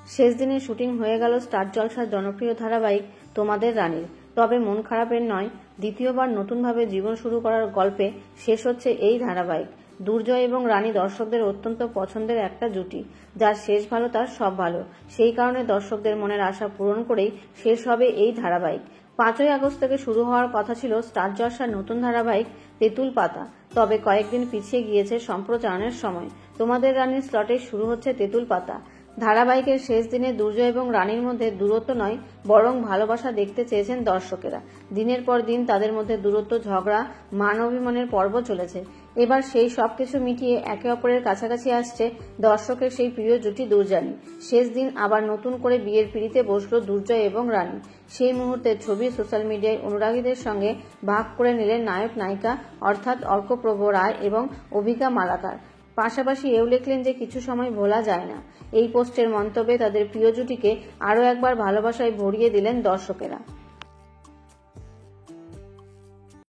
শেষ দিনে শুটিং হয়ে গেল স্টার জলসার জনপ্রিয় ধারাবাহিক তোমাদের রানীর। তবে মন খারাপের নয়, দ্বিতীয়বার নতুনভাবে জীবন শুরু করার গল্পে শেষ হচ্ছে এই ধারাবাহিক। দুর্জয় এবং রানী দর্শকদের অত্যন্ত পছন্দের একটা জুটি, যার শেষ ভালো তার সব ভালো। সেই কারণে দর্শকদের মনের আশা পূরণ করেই শেষ হবে এই ধারাবাহিক। 5ই আগস্ট থেকে শুরু হওয়ার কথা ছিল স্টার জলসার নতুন ধারাবাহিক তেঁতুল পাতা, তবে কয়েকদিন পিছিয়ে গিয়েছে সম্প্রচারণের সময়। তোমাদের রানীর স্লটে শুরু হচ্ছে তেঁতুল পাতা। ধারাবাহিকের শেষ দিনে দুর্জয় এবং রানীর মধ্যে দূরত্ব নয়, বরং ভালোবাসা দেখতে চেয়েছেন দর্শকেরা। দিনের পর দিন তাদের মধ্যে দূরত্ব, ঝগড়া, মান অভিমানের পর্ব চলেছে। এবার সেই সবকিছু মিটিয়ে একে অপরের কাছাকাছি আসছে দর্শকের সেই প্রিয় জুটি দুর্জানি। শেষ দিন আবার নতুন করে বিয়ের পিঁড়িতে বসলো দুর্জয় এবং রানী। সেই মুহূর্তের ছবি সোশ্যাল মিডিয়ায় অনুরাগীদের সঙ্গে ভাগ করে নিলেন নায়ক নায়িকা অর্থাৎ অর্কপ্রভ রায় এবং অভিকা মালাকার। পাশাপাশি এও লিখলেন যে কিছু সময় ভোলা যায় না। এই পোস্টের মন্তব্যে তাদের প্রিয় জুটিকে আরও একবার ভালোবাসায় ভরিয়ে দিলেন দর্শকেরা।